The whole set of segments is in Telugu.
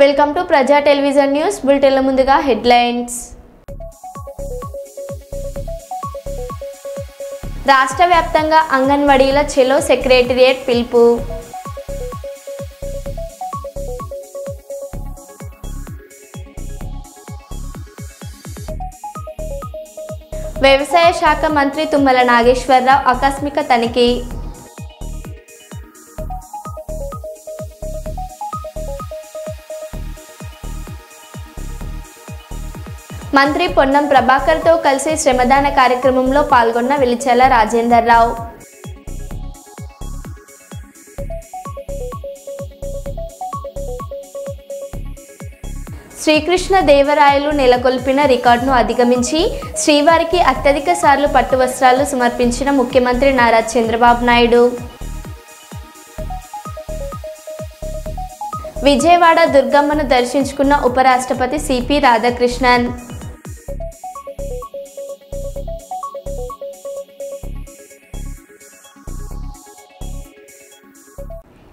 వెల్కమ్ టు ప్రజా టెలివిజన్ న్యూస్ బులెటిన్ల ముందుగా హెడ్లైన్స్. రాష్ట్ర వ్యాప్తంగా అంగన్వాడీల చెలో సెక్రటేరియట్ పిలుపు. వ్యవసాయ శాఖ మంత్రి తుమ్మల నాగేశ్వరరావు ఆకస్మిక తనిఖీ. మంత్రి పొన్నం ప్రభాకర్తో కలిసి శ్రమదాన కార్యక్రమంలో పాల్గొన్న వెలిచెల రాజేందర్రావు. శ్రీకృష్ణ దేవరాయలు నెలకొల్పిన రికార్డును అధిగమించి శ్రీవారికి అత్యధిక సార్లు పట్టు వస్త్రాలు సమర్పించిన ముఖ్యమంత్రి నారా చంద్రబాబు నాయుడు. విజయవాడ దుర్గమ్మను దర్శించుకున్న ఉపరాష్ట్రపతి సిపి రాధాకృష్ణన్.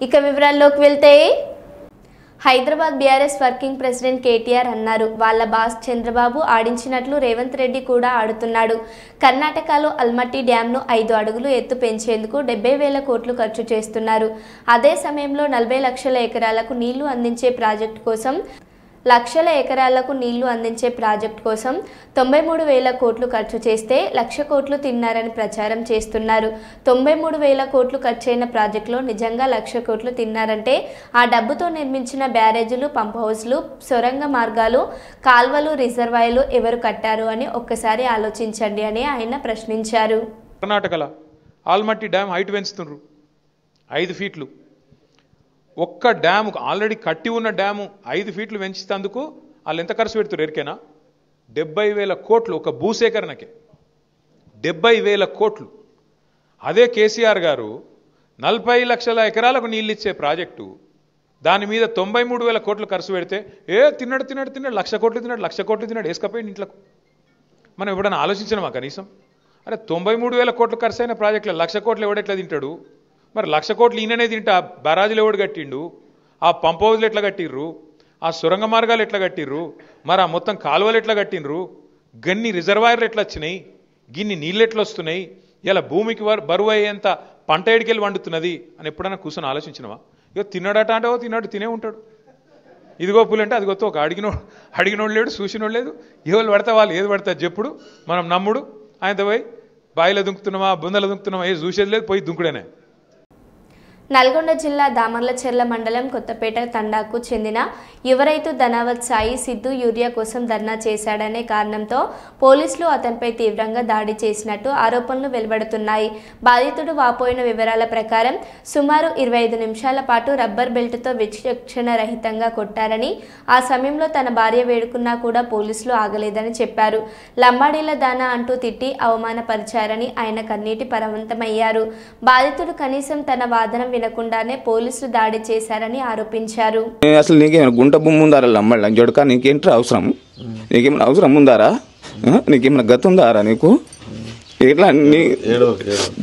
ఇక వివరాల్లోకి వెళ్తే, Hyderabad BRS working president KTR అన్నారు, వాళ్ళ బాస్ చంద్రబాబు ఆడించినట్లు రేవంత్ రెడ్డి కూడా ఆడుతున్నాడు. కర్ణాటకలో అల్మట్టి డ్యాంను 5 అడుగులు ఎత్తు పెంచేందుకు 70,000 కోట్లు ఖర్చు చేస్తున్నారు. అదే సమయంలో 40 లక్షల ఎకరాలకు నీళ్లు అందించే ప్రాజెక్టు కోసం 93,000 కోట్లు ఖర్చు చేస్తే 1,00,000 కోట్లు తిన్నారని ప్రచారం చేస్తున్నారు. 93,000 కోట్లు ఖర్చైన ప్రాజెక్టులో నిజంగా 1,00,000 కోట్లు తిన్నారంటే ఆ డబ్బుతో నిర్మించిన బ్యారేజీలు, పంప్ హౌస్లు, సొరంగ మార్గాలు, కాల్వలు, రిజర్వాయర్లు ఎవరు కట్టారు అని ఒక్కసారి ఆలోచించండి అని ఆయన ప్రశ్నించారు. కర్ణాటకలో ఆల్మట్టి డ్యామ్ హైట్ పెంచుతున్నారు 5 ఫీట్లు. ఒక్క డ్యాము ఆల్రెడీ కట్టి ఉన్న డ్యాము 5 ఫీట్లు పెంచేందుకు వాళ్ళు ఎంత ఖర్చు పెడుతున్నారు ఎరికేనా? 70,000 కోట్లు ఒక భూసేకరణకే. 70,000 కోట్లు. అదే కేసీఆర్ గారు 40 లక్షల ఎకరాలకు నీళ్ళు ఇచ్చే ప్రాజెక్టు, దాని మీద 93,000 కోట్లు ఖర్చు పెడితే తిన్నాడు 1,00,000 కోట్లు తిన్నాడు 1,00,000 కోట్లు తిన్నాడు వేసుకపోయింది ఇంట్లోకి. మనం ఎప్పుడైనా ఆలోచించినామా కనీసం? అరే 93,000 కోట్లు ఖర్చు అయిన ప్రాజెక్టులో 1,00,000 కోట్లు ఎవడెట్లా తింటాడు? మరి 1,00,000 కోట్లు ఈయననే తింటా బరాజులు ఎవడు కట్టిండు? ఆ పంప్ హౌజ్లు ఎట్లా కట్టిర్రు? ఆ సొరంగ మార్గాలు ఎట్లా కట్టిర్రు? మరి ఆ మొత్తం కాలువలు ఎట్లా కట్టిండ్రు? గన్ని రిజర్వాయర్లు ఎట్లా వచ్చినాయి? గిన్ని నీళ్ళు ఎట్లా వస్తున్నాయి? ఇలా భూమికి బరువు అయ్యేంత పంట ఎడికెళ్ళి వండుతున్నది అని ఎప్పుడైనా కూర్చొని ఆలోచించినవా? ఇక తిన్నాడట అంటే తిన్నాడు, తినే ఉంటాడు. ఇదిగో పూలంటే అదిగొత్త ఒక అడిగినోడు లేడు, చూసినోడు లేదు. ఎవరు పడతా వాళ్ళు ఏది పడతా చెప్పుడు, మనం నమ్ముడు. ఆయనతో పోయి బాయిలో దుంకుతున్నామా, బుందలో దుంకుతున్నామా, ఏది చూసేది లేదు, పోయి దుంకుడేనే. నల్గొండ జిల్లా దామర్లచెర్ల మండలం కొత్తపేట తండాకు చెందిన యువ రైతు ధనావత్ సాయి సిద్ధు యూరియా కోసం ధర్నా చేశాడనే కారణంతో పోలీసులు అతనిపై తీవ్రంగా దాడి చేసినట్టు ఆరోపణలు వెలువడుతున్నాయి. బాధితుడు వాపోయిన వివరాల ప్రకారం సుమారు 25 నిమిషాల పాటు రబ్బర్ బెల్ట్తో విచక్షణ రహితంగా కొట్టారని, ఆ సమయంలో తన భార్య వేడుకున్నా కూడా పోలీసులు ఆగలేదని చెప్పారు. లంబాడీల దానా అంటూ తిట్టి అవమానపరిచారని ఆయన కన్నీటి పరవంతమయ్యారు. బాధితుడు కనీసం తన వాదన వినకుండానే పోలీసులు దాడి చేశారని ఆరోపించారు. అసలు నీకేమైనా గుంట భూమి ఉందారా లమ్మళ్ళ జొడక? నీకేంటి అవసరం? నీకేమైనా అవసరం ఉందారా? నీకేమైనా గత ఉందారా నీకు? ఇట్లా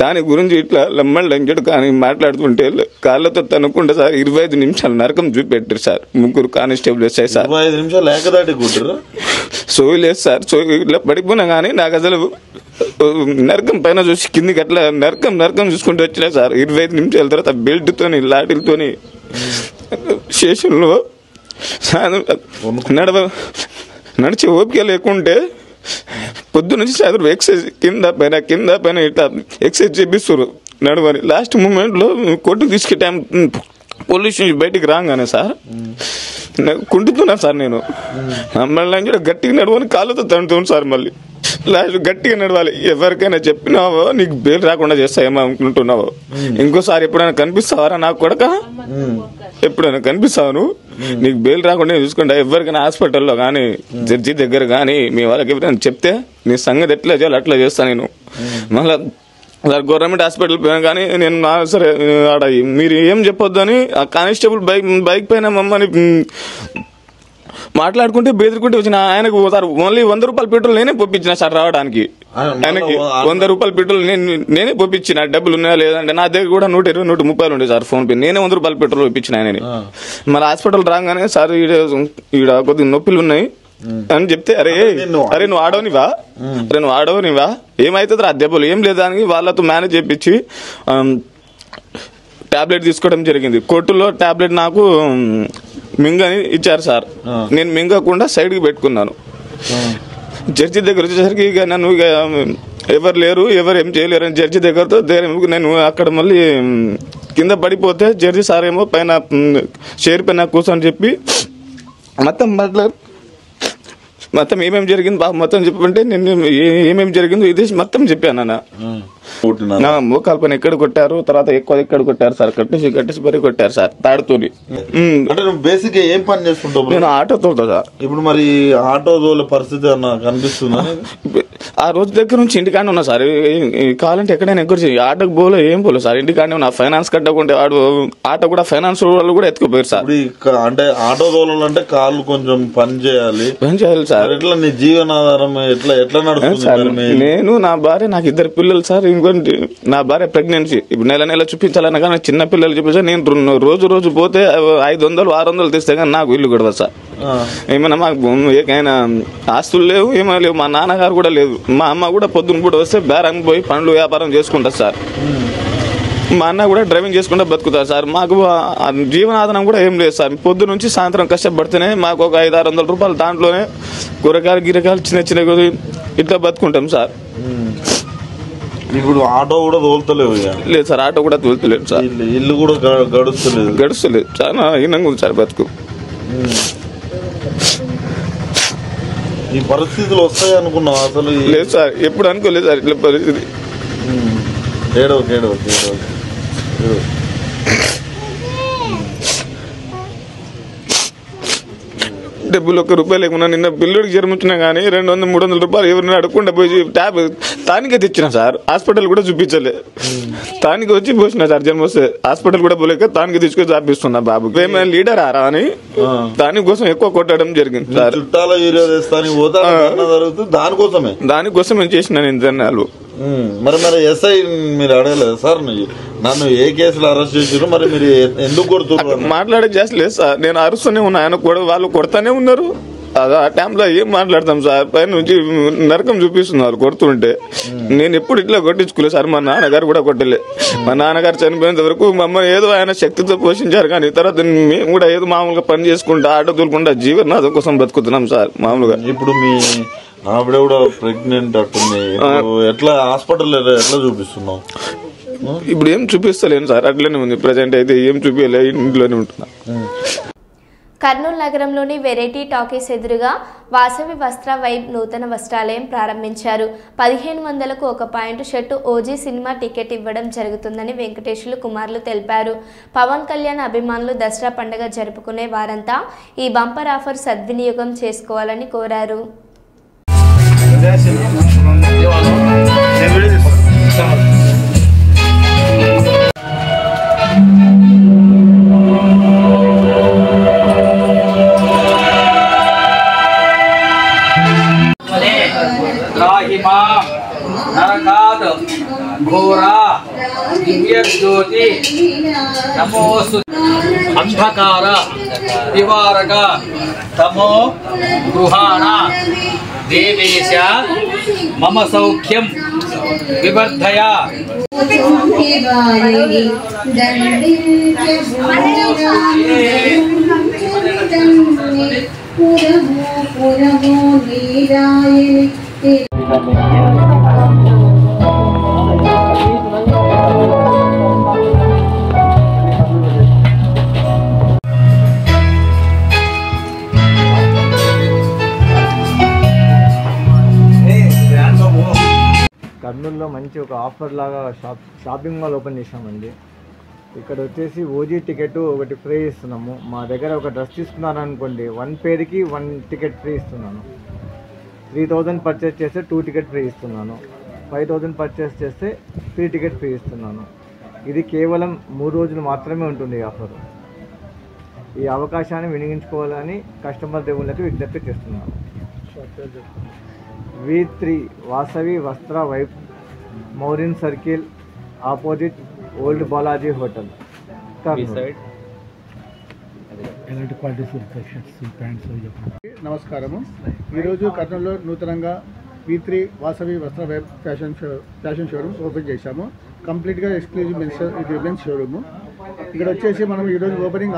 దాని గురించి ఇట్లా లమ్మళ్ళ జొడక అని మాట్లాడుతుంటే కాళ్ళతో తనుకుంటే సార్ 25 నిమిషాలు నరకం చూపెట్టారు సార్. 3 కానిస్టేబుల్ వచ్చాయి సార్. 25 నిమిషాలు ఏకదాటి సోయి లేదు సార్. సోయి ఇట్లా పడిపోయినా కానీ నాకు అసలు నరకం పైన చూసి కిందికి అట్లా నరకం చూసుకుంటూ వచ్చినా సార్. 25 నిమిషాల తర్వాత బెల్ట్తోని లాఠీలతోని స్టేషన్లో నడిచే ఓపిక లేకుంటే పొద్దు నుంచి సాయంత్రం ఎక్సైజ్ కింద పైన ఇట్లా ఎక్సైజ్ చేపిస్తారు నడవని. లాస్ట్ మూమెంట్లో కోర్టుకు తీసుకే టైం పోలీస్ నుంచి బయటికి రాగానే సార్ కుంటున్నా సార్. నేను మళ్ళీ గట్టిగా నడవని కాళ్ళతో తండుతాను సార్. మళ్ళీ లాస్ట్ గట్టిగా నడవాలి. ఎవరికైనా చెప్పినావో నీకు బెయిల్ రాకుండా చేస్తాయేమో అనుకుంటున్నావో. ఇంకోసారి ఎప్పుడైనా కనిపిస్తావారా నాకు కొడక? ఎప్పుడైనా కనిపిస్తావు నీకు బెయిల్ రాకుండా చూసుకుంటా. ఎవరికైనా హాస్పిటల్లో కానీ జడ్జి దగ్గర కానీ మీ వాళ్ళకి ఎవరైనా చెప్తే నీ సంగతి ఎట్లా చేయాలి అట్లా చేస్తాను నేను. మళ్ళీ గవర్నమెంట్ హాస్పిటల్ పోయినా కానీ నేను సరే ఆడ మీరు ఏం చెప్పొద్దు అని ఆ కానిస్టేబుల్ బైక్ పైన మమ్మల్ని మాట్లాడుకుంటే బెదిరుకుంటే వచ్చిన ఆయనకు సార్ ఓన్లీ 100 రూపాయల పెట్రోల్ నేనే పంపించిన సార్ రావడానికి. ఆయనకి 100 రూపాయల పెట్రోల్ నేనే పంపించిన. డబ్బులు ఉన్నాయా లేదంటే నా దగ్గర కూడా 120, 130 ఉండే సార్ ఫోన్ పే. నేనే 100 రూపాయల పెట్రోల్ పంపించిన ఆయనని. మరి హాస్పిటల్ రాగానే సార్ ఈడ కొద్దిగా నొప్పులు ఉన్నాయి అని చెప్తే, అరే నువ్వు ఆడవనివా ఏమైతుంది రా దెబ్బలు ఏం లేదని వాళ్ళతో మేనేజ్ చేయించి టాబ్లెట్ తీసుకోవడం జరిగింది. కోర్టులో టాబ్లెట్ నాకు మింగని ఇచ్చారు సార్. నేను మింగకుండా సైడ్కి పెట్టుకున్నాను. జడ్జి దగ్గర వచ్చేసరికి ఇక నన్ను ఇక ఎవరు లేరు, ఎవరు ఏం చేయలేరు అని జడ్జి దగ్గరతో నేను అక్కడ మళ్ళీ కింద పడిపోతే జడ్జి సార్ ఏమో పైన చైర్ పైన కూర్చొని చెప్పి మొత్తం ఏమేమి జరిగింది బాబు మొత్తం చెప్పంటే నేను ఏమేమి జరిగిందో ఇది మొత్తం చెప్పాను అన్న. మోకాల పైన ఎక్కడ కొట్టారు, తర్వాత ఎక్కడ కొట్టారు సార్, కట్టేసి పరి కొట్టారు సార్ తాడుతోని. అంటే నువ్వు బేసిక్ ఏం పని చేసుకుంటావు? నేను ఆటో తోలుతా సార్. ఇప్పుడు మరి ఆటో తోలే పరిస్థితి కనిపిస్తుందా? ఆ రోజు దగ్గర నుంచి ఇంటికానే ఉన్నా సార్. కావాలంటే ఎక్కడైనా ఎగ్గొచ్చి ఆటోకి పోలే ఏం పోలేదు సార్, ఇంటికానే ఉన్నా. ఫైనాన్స్ కట్టకుంటే వాడు ఆటో కూడా ఫైనాన్స్ వాళ్ళు కూడా ఎత్తుకుపోయారు సార్. అంటే ఆటో తోలాలంటే కాళ్ళు కొంచెం పని చేయాలి సార్. ఎట్లా నీ జీవనాధారం ఎట్లా నడుస్తుంది? నేను నా భార్య నాకు 2 పిల్లలు సార్. ఇంకోటి నా భార్య ప్రెగ్నెన్సీ. ఇప్పుడు నెల చూపించాలన్నా కానీ చిన్న పిల్లలు చూపించా. నేను రోజు పోతే 500, 600 తెస్తే కానీ నాకు ఇల్లు గడవదు సార్. ఏమైనా మాకు ఏకైనా ఆస్తులు లేవు, ఏమో లేవు. మా నాన్నగారు కూడా లేదు. మా అమ్మ కూడా పొద్దున్న పూట వస్తే బేరంగి పోయి పండ్లు వ్యాపారం చేసుకుంటారు సార్. మా అన్న కూడా డ్రైవింగ్ చేసుకుంటూ బతుకుతారు సార్. మాకు జీవనాధారం కూడా ఏం లేదు సార్. పొద్దు నుంచి సాయంత్రం కష్టపడితేనే మాకు ఒక 500-600 రూపాయలు దాంట్లోనే కూరగాయలు గిరకాయలు చిన్న ఇట్లా బతుకుంటాం సార్. ఇప్పుడు ఆటో కూడా తోలుతలేవు? లేదు సార్, ఆటో కూడా తోలుతలేదు సార్. ఇల్లు కూడా గడుస్తలేదు. చాలా హీనంగా ఉంది సార్ బతుకు. ఈ పరిస్థితులు వస్తాయి అనుకున్నావు అసలు? లేదు సార్, ఎప్పుడు అనుకోలేదు సార్ ఇట్లా పరిస్థితి. ఏడవ డబ్బులు 1 రూపాయి లేకుండా నిన్న పిల్లుడికి జ్వరం వచ్చినా కానీ 200-300 రూపాయలు ఎవరిని అడగకుండా పోయి ట్యాబ్ తానికే తెచ్చిన సార్. హాస్పిటల్ కూడా చూపించలే, తానికి వచ్చి పోసిన సార్. జ్వరం వస్తే హాస్పిటల్ కూడా పోలేక తానికి తీసుకొని చాపిస్తున్నా బాబు. ఏమైనా లీడర్ ఆరా అని దానికోసం ఎక్కువ కొట్టడం జరిగింది సార్. చుట్టాల దానికోసం నేను చేసిన నిర్ణయాలు. మరి ఎస్ఐ మీరు అడగలేదు సార్ నన్ను ఏ కేసులో అరెస్ట్ చేసారు, మరి మీరు ఎందుకు కొడుతున్నారు? మాట్లాడే చేస్తలేదు సార్. నేను అరుస్తూనే ఉన్నా, ఆయన కూడా వాళ్ళు కొడతానే ఉన్నారు. ఆ టైంలో ఏం మాట్లాడతాం సార్, పైన నుంచి నరకం చూపిస్తున్నారు కొడుతుంటే. నేను ఎప్పుడు ఇట్లా కొట్టించుకోలేదు సార్. మా నాన్నగారు కూడా కొట్టలే. మా నాన్నగారు చనిపోయేంత వరకు మమ్మల్ని ఏదో ఆయన శక్తితో పోషించారు, కానీ తర్వాత మేము కూడా ఏదో మామూలుగా పని చేసుకుంటా ఆటో తోలుకుంటా జీవనాధారం కోసం బతుకుతున్నాం సార్ మామూలుగా. ఇప్పుడు మీ ఆవిడ కూడా ప్రెగ్నెంట్ అట్టుంది, ఎట్లా హాస్పిటల్ ఎట్లా చూపిస్తున్నావు? ఇప్పుడు ఏం చూపిస్తలేను సార్, అట్లనే ఉంది ప్రజెంట్ అయితే. ఏం చూపించలే, ఇంట్లోనే ఉంటున్నా. కర్నూలు నగరంలోని వెరైటీ టాకీస్ ఎదురుగా వాసవి వస్త్ర వైబ్ నూతన వస్త్రాలయం ప్రారంభించారు. 1500కు 1 point shirt OG cinema ticket ఇవ్వడం జరుగుతుందని వెంకటేశ్వర్లు కుమార్లు తెలిపారు. పవన్ కళ్యాణ్ అభిమానులు దసరా పండుగ జరుపుకునే వారంతా ఈ బంపర్ ఆఫర్ సద్వినియోగం చేసుకోవాలని కోరారు. నమోస్తు అంధకార నివారక తమో గృహాణ దేవేశ మమ సౌఖ్యం వివర్ధయ. కర్నూలులో మంచి ఒక ఆఫర్ లాగా షాపింగ్ మాల్ ఓపెన్ చేసామండి. ఇక్కడ వచ్చేసి ఓజీ టికెట్ ఒకటి ఫ్రీ ఇస్తున్నాము. మా దగ్గర ఒక డ్రెస్ తీసుకున్నాను అనుకోండి, 1 పేరుకి 1 టికెట్ ఫ్రీ ఇస్తున్నాను. 3000 పర్చేస్ చేస్తే 2 టికెట్ ఫ్రీ ఇస్తున్నాను. 5000 పర్చేస్ చేస్తే 3 టికెట్ ఫ్రీ ఇస్తున్నాను. ఇది కేవలం 3 రోజులు మాత్రమే ఉంటుంది ఈ ఆఫర్. ఈ అవకాశాన్ని వినియోగించుకోవాలని కస్టమర్ దేవుళ్ళకి విజ్ఞప్తి చేస్తున్నాను. V3 వాసవి వస్త్ర వైప్, మౌరిన్ circle, opposite old Balaji hotel, Kurnool. నమస్కారము. ఈరోజు కర్నూలులో నూతనంగా V3 Vasavi Vastra wipe fashion showroom open చేశాము. కంప్లీట్గా ఎక్స్క్లూజివ్ మెన్స్ షోరూము. ఇక్కడ వచ్చేసి మనం ఈరోజు ఓపెనింగ్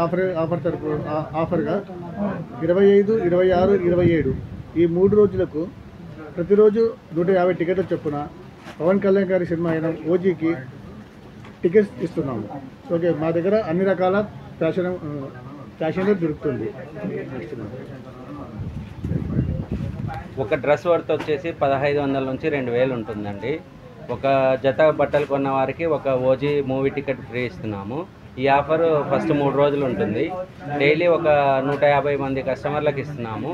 ఆఫర్గా 25, 26, 27 ఈ 3 రోజులకు ప్రతిరోజు 150 టికెట్ల చొప్పున పవన్ కళ్యాణ్ గారి సినిమా అయిన ఓజీకి టికెట్స్ ఇస్తున్నాము. ఓకే, మా దగ్గర అన్ని రకాల ఫ్యాషన్ దొరుకుతుంది. ఒక డ్రెస్ వర్త్ వచ్చేసి 1500 నుంచి 2000 ఉంటుందండి. ఒక జత బట్టలు కొన్న వారికి ఒక ఓజీ మూవీ టికెట్ ఫ్రీ ఇస్తున్నాము. ఈ ఆఫర్ ఫస్ట్ 3 రోజులు ఉంటుంది. డైలీ ఒక 150 మంది కస్టమర్లకు ఇస్తున్నాము.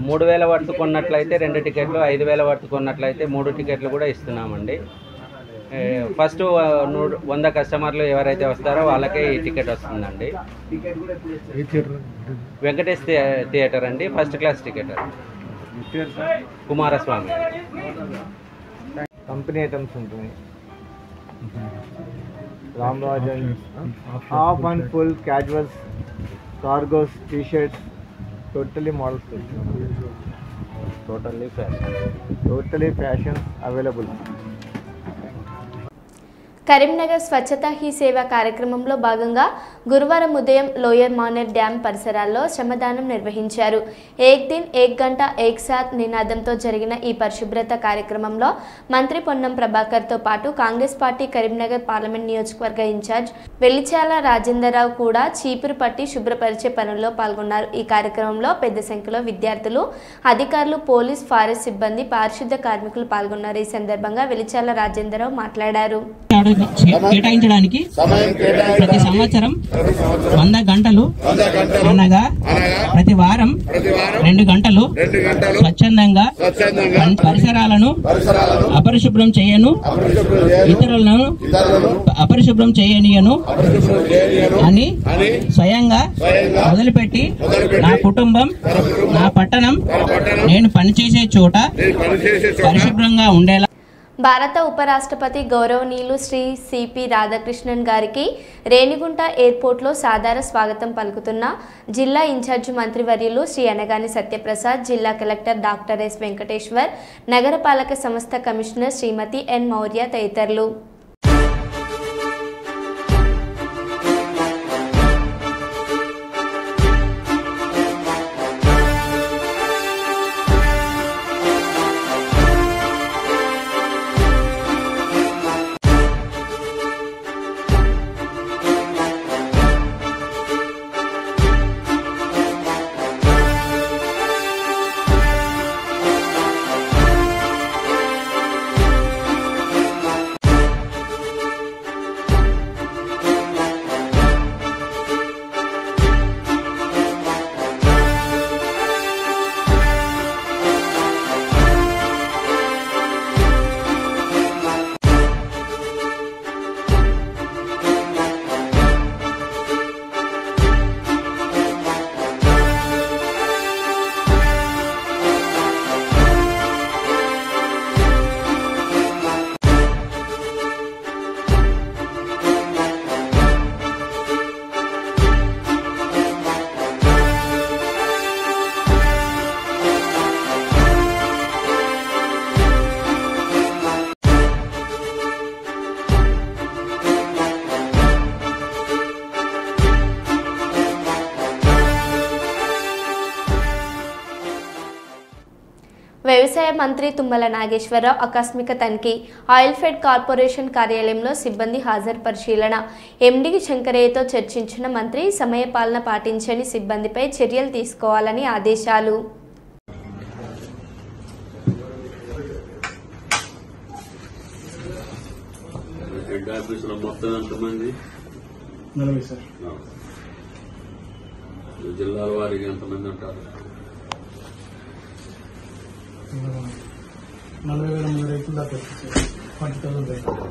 3000 వర్త్ కొన్నట్లయితే 2 టికెట్లు, 5000 వర్త్ కొన్నట్లయితే 3 టికెట్లు కూడా ఇస్తున్నామండి. ఫస్ట్ 100 కస్టమర్లు ఎవరైతే వస్తారో వాళ్ళకే ఈ టికెట్ వస్తుందండి. వెంకటేష్ థియేటర్ అండి, ఫస్ట్ క్లాస్ టికెట్ అండి. కుమారస్వామి కంపెనీ ఐటమ్స్ ఉంటుంది. Ramrajan half and full casuals, cargos, t-shirts, totally models, totally fashion available. Karimnagar Swachhata Hi Seva కార్యక్రమంలో భాగంగా గురువారం ఉదయం లోయర్ మానేర్ డ్యాం పరిసరాల్లో శ్రమదానం నిర్వహించారు. ఏక్ దిన్ ఏక్ గంట ఏక్ సాత్ నినాదంతో జరిగిన ఈ పరిశుభ్రత కార్యక్రమంలో మంత్రి పొన్నం ప్రభాకర్తో పాటు కాంగ్రెస్ పార్టీ కరీంనగర్ పార్లమెంట్ నియోజకవర్గ ఇన్ఛార్జ్ వెలిచాల రాజేందర్రావు కూడా చీపురు పట్టి శుభ్రపరిచే పనుల్లో పాల్గొన్నారు. ఈ కార్యక్రమంలో పెద్ద సంఖ్యలో విద్యార్థులు, అధికారులు, పోలీస్, ఫారెస్ట్ సిబ్బంది, పారిశుద్ధ కార్మికులు పాల్గొన్నారు. ఈ సందర్భంగా వెలిచాల రాజేందర్రావు మాట్లాడారు. కేటాయించడానికి ప్రతి సంవత్సరం 100 గంటలు అనగా ప్రతి వారం 2 గంటలు స్వచ్ఛందంగా పరిసరాలను అపరిశుభ్రం చేయను, ఇతరులను అపరిశుభ్రం చేయనీయను అని స్వయంగా మొదలుపెట్టి నా కుటుంబం, నా పట్టణం, నేను పనిచేసే చోట పరిశుభ్రంగా ఉండేలా భారత ఉపరాష్ట్రపతి గౌరవనీయులు శ్రీ సిపి రాధాకృష్ణన్ గారికి రేణిగుంట ఎయిర్పోర్ట్లో సాదర స్వాగతం పలుకుతున్న జిల్లా ఇన్ఛార్జి మంత్రివర్యులు శ్రీ అనగాని సత్యప్రసాద్, జిల్లా కలెక్టర్ డాక్టర్ ఎస్ వెంకటేశ్వర్, నగరపాలక సంస్థ కమిషనర్ శ్రీమతి ఎన్ మౌర్య తదితరులు. వ్యవసాయ మంత్రి తుమ్మల నాగేశ్వరరావు ఆకస్మిక తనిఖీ. ఆయిల్ఫెడ్ కార్పొరేషన్ కార్యాలయంలో సిబ్బంది హాజరు పరిశీలన. ఎండీ శంకరయ్యతో చర్చించిన మంత్రి సమయపాలన పాటించని సిబ్బందిపై చర్యలు తీసుకోవాలని ఆదేశాలు. జిల్లాల వారికి ఎంతమంది ఉంటారు? 40,000 రైతులు దాకా వచ్చేసారు. 40,000 రైతులు.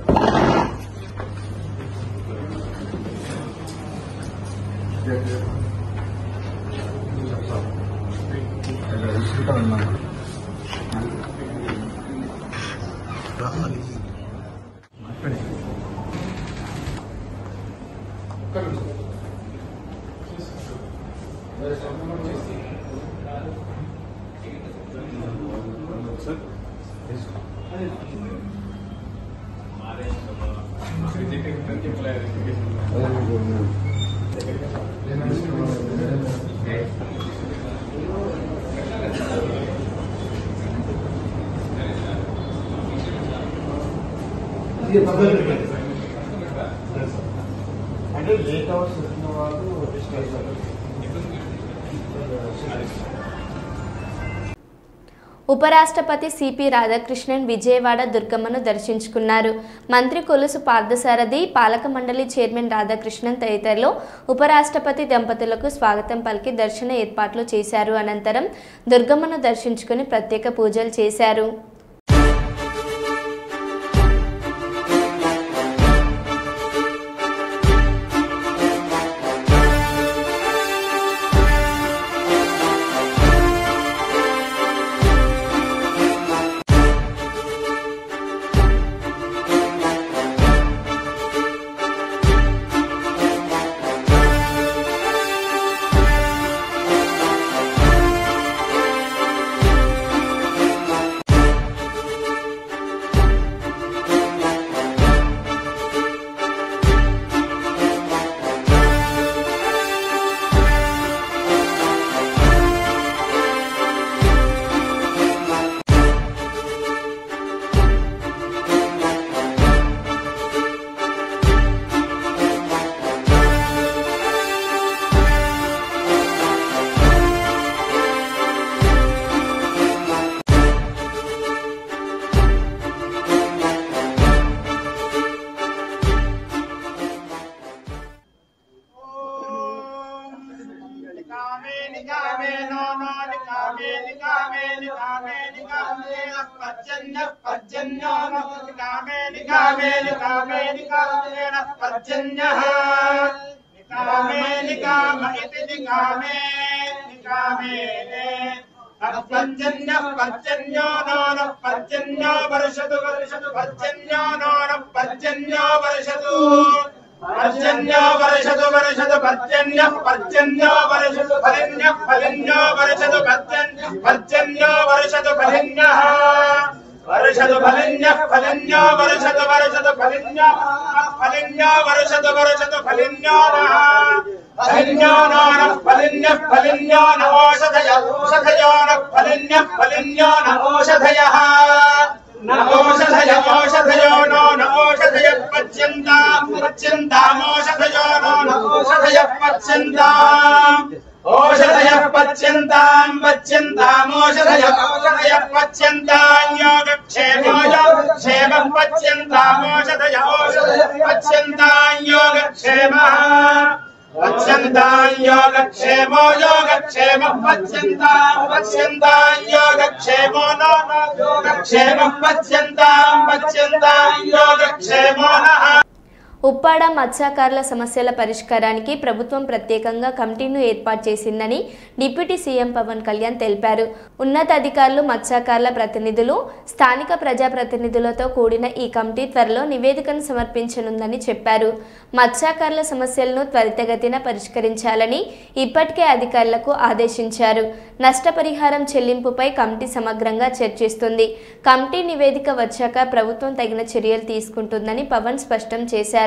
ఇక్కడ ఉన్నాము. అంటే లేట్ అవర్స్ వచ్చిన వాళ్ళు ఉపరాష్ట్రపతి సిపి రాధాకృష్ణన్ విజయవాడ దుర్గమ్మను దర్శించుకున్నారు. మంత్రి కొలుసు పార్థసారథి, పాలక మండలి చైర్మన్ రాధాకృష్ణన్ తదితరులు ఉపరాష్ట్రపతి దంపతులకు స్వాగతం పలికి దర్శన ఏర్పాట్లు చేశారు. అనంతరం దుర్గమ్మను దర్శించుకుని ప్రత్యేక పూజలు చేశారు. ఉప్పాడ మత్స్యకారుల సమస్యల పరిష్కారానికి ప్రభుత్వం ప్రత్యేకంగా కమిటీను ఏర్పాటు చేసిందని డిప్యూటీ సీఎం పవన్ కళ్యాణ్ తెలిపారు. ఉన్నతాధికారులు, మత్స్యకారుల ప్రతినిధులు, స్థానిక ప్రజాప్రతినిధులతో కూడిన ఈ కమిటీ త్వరలో నివేదికను సమర్పించనుందని చెప్పారు. మత్స్యకారుల సమస్యలను త్వరితగతిన పరిష్కరించాలని ఇప్పటికే అధికారులకు ఆదేశించారు. నష్టపరిహారం చెల్లింపుపై కమిటీ సమగ్రంగా చర్చిస్తుంది. కమిటీ నివేదిక వచ్చాక ప్రభుత్వం తగిన చర్యలు తీసుకుంటుందని పవన్ స్పష్టం చేశారు.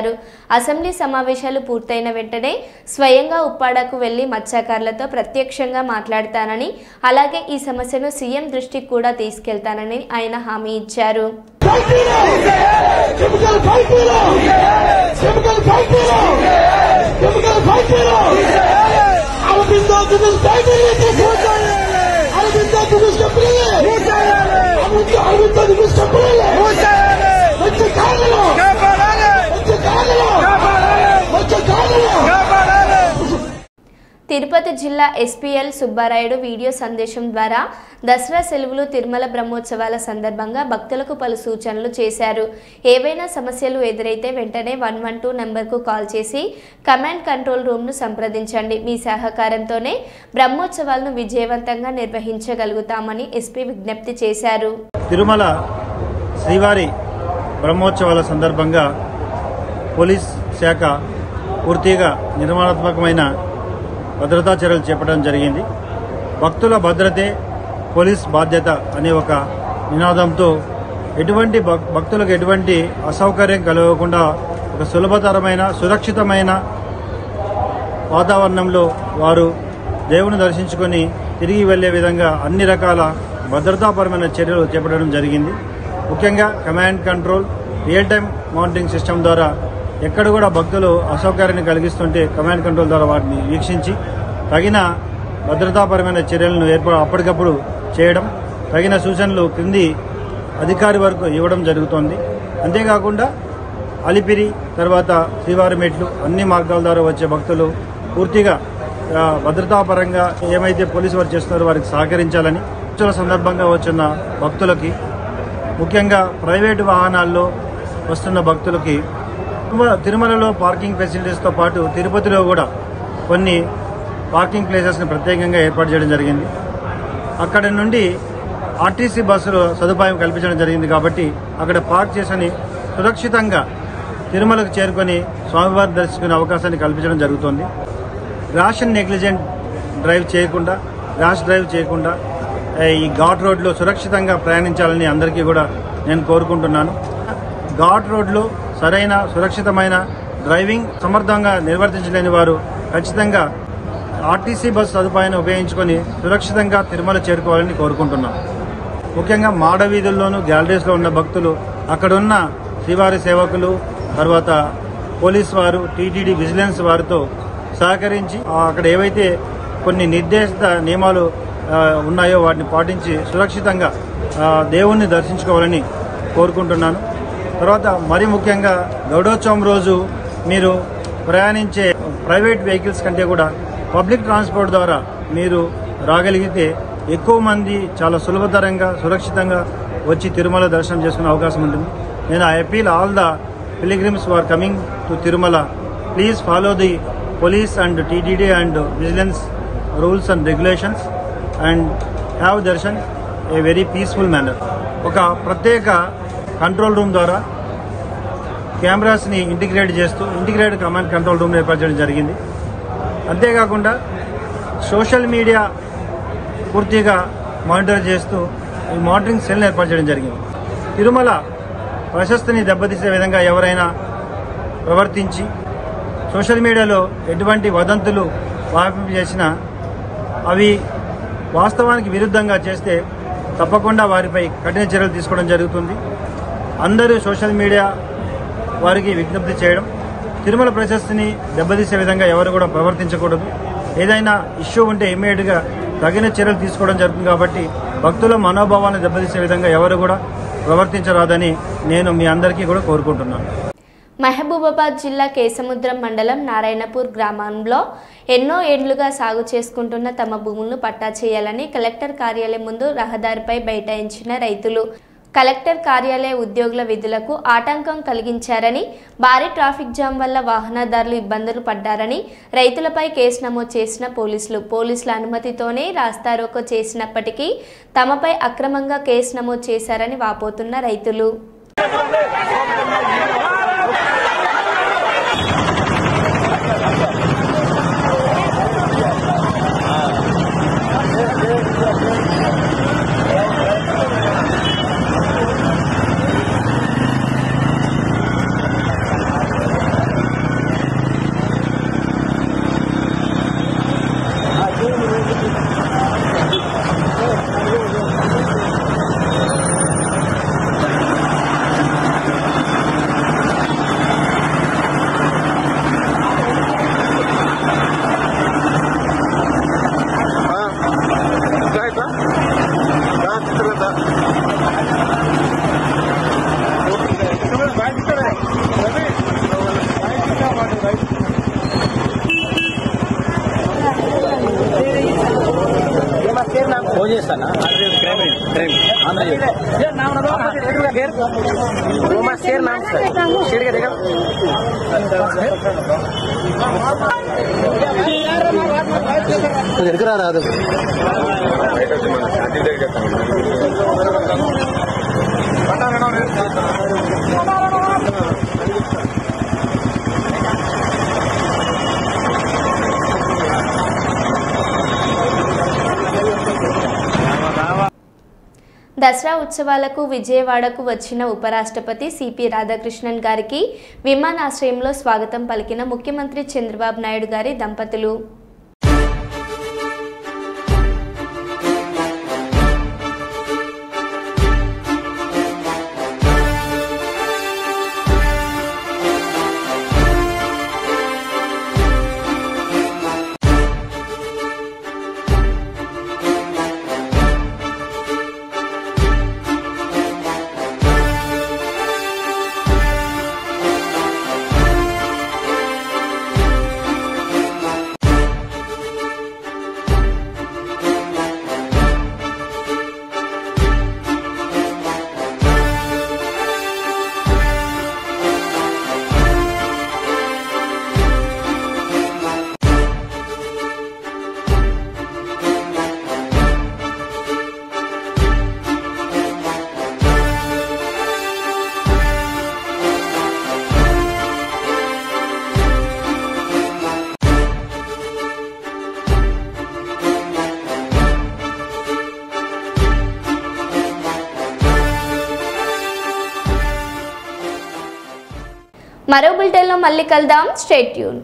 అసెంబ్లీ సమావేశాలు పూర్తయిన వెంటనే స్వయంగా ఉప్పాడకు వెళ్లి మత్స్యకారులతో ప్రత్యక్షంగా మాట్లాడతానని, అలాగే ఈ సమస్యను సీఎం దృష్టికి కూడా తీసుకెళ్తానని ఆయన హామీ ఇచ్చారు. తిరుపతి జిల్లా ఎస్పీఎల్ సుబ్బారాయుడు వీడియో సందేశం ద్వారా దసరా సెలవులు తిరుమల బ్రహ్మోత్సవాల సందర్భంగా భక్తులకు పలు సూచనలు చేశారు. ఏవైనా సమస్యలు ఎదురైతే వెంటనే 112 నంబర్కు కాల్ చేసి కమాండ్ కంట్రోల్ రూమ్ను సంప్రదించండి. మీ సహకారంతోనే బ్రహ్మోత్సవాలను విజయవంతంగా నిర్వహించగలుగుతామని ఎస్పీ విజ్ఞప్తి చేశారు. తిరుమల శ్రీవారి బ్రహ్మోత్సవాల సందర్భంగా పోలీస్ శాఖ పూర్తిగా నిర్మాణాత్మకమైన భద్రతా చర్యలు చేపట్టడం జరిగింది. భక్తుల భద్రతే పోలీస్ బాధ్యత అనే ఒక నినాదంతో భక్తులకు ఎటువంటి అసౌకర్యం కలగకుండా ఒక సులభతరమైన సురక్షితమైన వాతావరణంలో వారు దేవుని దర్శించుకొని తిరిగి వెళ్లే విధంగా అన్ని రకాల భద్రతాపరమైన చర్యలు చేపట్టడం జరిగింది. ముఖ్యంగా command control real time monitoring system ద్వారా ఎక్కడ కూడా భక్తులు అసౌకర్యాన్ని కలిగిస్తుంటే కమాండ్ కంట్రోల్ ద్వారా వాటిని వీక్షించి తగిన భద్రతాపరమైన చర్యలను అప్పటికప్పుడు చేయడం, తగిన సూచనలు క్రింది అధికారి వరకు ఇవ్వడం జరుగుతోంది. అంతేకాకుండా అలిపిరి తర్వాత శ్రీవారి మెట్లు అన్ని మార్గాల ద్వారా వచ్చే భక్తులు పూర్తిగా భద్రతాపరంగా ఏమైతే పోలీసు వారు చేస్తున్నారో వారికి సహకరించాలని సందర్భంగా వచ్చిన భక్తులకి ముఖ్యంగా ప్రైవేటు వాహనాల్లో వస్తున్న భక్తులకి తిరుమలలో పార్కింగ్ ఫెసిలిటీస్తో పాటు తిరుపతిలో కూడా కొన్ని పార్కింగ్ ప్లేసెస్ని ప్రత్యేకంగా ఏర్పాటు చేయడం జరిగింది. అక్కడ నుండి ఆర్టీసీ బస్సులు సదుపాయం కల్పించడం జరిగింది. కాబట్టి అక్కడ పార్క్ చేసుకుని సురక్షితంగా తిరుమలకు చేరుకొని స్వామివారిని దర్శించుకునే అవకాశాన్ని కల్పించడం జరుగుతోంది. ర్యాష్ అండ్ నెగ్లిజెంట్ డ్రైవ్ చేయకుండా ఈ ఘాట్ రోడ్లో సురక్షితంగా ప్రయాణించాలని అందరికీ కూడా నేను కోరుకుంటున్నాను. ఘాట్ రోడ్లో సరైన సురక్షితమైన డ్రైవింగ్ సమర్థంగా నిర్వర్తించలేని వారు ఖచ్చితంగా ఆర్టీసీ బస్సు సదుపాయాన్ని ఉపయోగించుకొని సురక్షితంగా తిరుమల చేరుకోవాలని కోరుకుంటున్నాం. ముఖ్యంగా మాడ వీధుల్లోనూ గ్యాలరీస్లో ఉన్న భక్తులు అక్కడున్న శ్రీవారి సేవకులు తర్వాత పోలీస్ వారు టీటీడీ విజిలెన్స్ వారితో సహకరించి అక్కడ ఏవైతే కొన్ని నిర్దేశిత నియమాలు ఉన్నాయో వాటిని పాటించి సురక్షితంగా దేవుణ్ణి దర్శించుకోవాలని కోరుకుంటున్నాను. తర్వాత మరి ముఖ్యంగా గరుడోత్సవం రోజు మీరు ప్రయాణించే ప్రైవేట్ వెహికల్స్ కంటే కూడా పబ్లిక్ ట్రాన్స్పోర్ట్ ద్వారా మీరు రాగలిగితే ఎక్కువ మంది చాలా సులభతరంగా సురక్షితంగా వచ్చి తిరుమల దర్శనం చేసుకునే అవకాశం ఉంటుంది. నేను I appeal all the pilgrims who are coming to Tirumala, please follow the police and TTD and vigilance rules and regulations and have darshan a very peaceful manner. ఒక ప్రత్యేక కంట్రోల్ రూమ్ ద్వారా కెమెరాస్ని ఇంటిగ్రేటెడ్ కమాండ్ కంట్రోల్ రూమ్ ఏర్పాటు చేయడం జరిగింది. అంతేకాకుండా సోషల్ మీడియా పూర్తిగా మానిటర్ చేస్తూ ఈ మానిటరింగ్ సెల్ని ఏర్పాటు చేయడం జరిగింది. తిరుమల ప్రశస్తిని దెబ్బతీసే విధంగా ఎవరైనా ప్రవర్తించి సోషల్ మీడియాలో ఎటువంటి వదంతులు వ్యాపింపజేసినా అవి వాస్తవానికి విరుద్ధంగా చేస్తే తప్పకుండా వారిపై కఠిన చర్యలు తీసుకోవడం జరుగుతుంది. అందరూ సోషల్ మీడియా వారికి విజ్ఞప్తి చేయడం, తిరుమల ప్రశస్తిని దెబ్బతీసే విధంగా ఎవరు కూడా ప్రవర్తించకూడదు. ఏదైనా ఇష్యూ ఉంటే ఇమ్మీడియట్గా తగిన చర్యలు తీసుకోవడం జరుగుతుంది. కాబట్టి భక్తుల మనోభావాన్ని దెబ్బతీసే విధంగా ఎవరు కూడా ప్రవర్తించరాదని నేను మీ అందరికీ కూడా కోరుకుంటున్నాను. మహబూబాబాద్ జిల్లా కేసముద్రం మండలం నారాయణపూర్ గ్రామంలో ఎన్నో ఏళ్లుగా సాగు చేసుకుంటున్న తమ భూములను పట్టా చేయాలని కలెక్టర్ కార్యాలయం ముందు రహదారిపై బైఠాయించిన రైతులు కలెక్టర్ కార్యాలయ ఉద్యోగుల విధులకు ఆటంకం కలిగించారని, భారీ ట్రాఫిక్ జామ్ వల్ల వాహనదారులు ఇబ్బందులు పడ్డారని, రైతులపై కేసు నమోదు చేసిన పోలీసుల అనుమతితోనే రాస్తారోకో చేసినప్పటికీ తమపై అక్రమంగా కేసు నమోదు చేశారని వాపోతున్న రైతులు రాదు దసరా ఉత్సవాలకు విజయవాడకు వచ్చిన ఉపరాష్ట్రపతి సిపి రాధాకృష్ణన్ గారికి విమానాశ్రయంలో స్వాగతం పలికిన ముఖ్యమంత్రి చంద్రబాబు నాయుడు గారి దంపతులు. మరో బులెటిన్లో మళ్ళీ కలుద్దాం. Stay tune.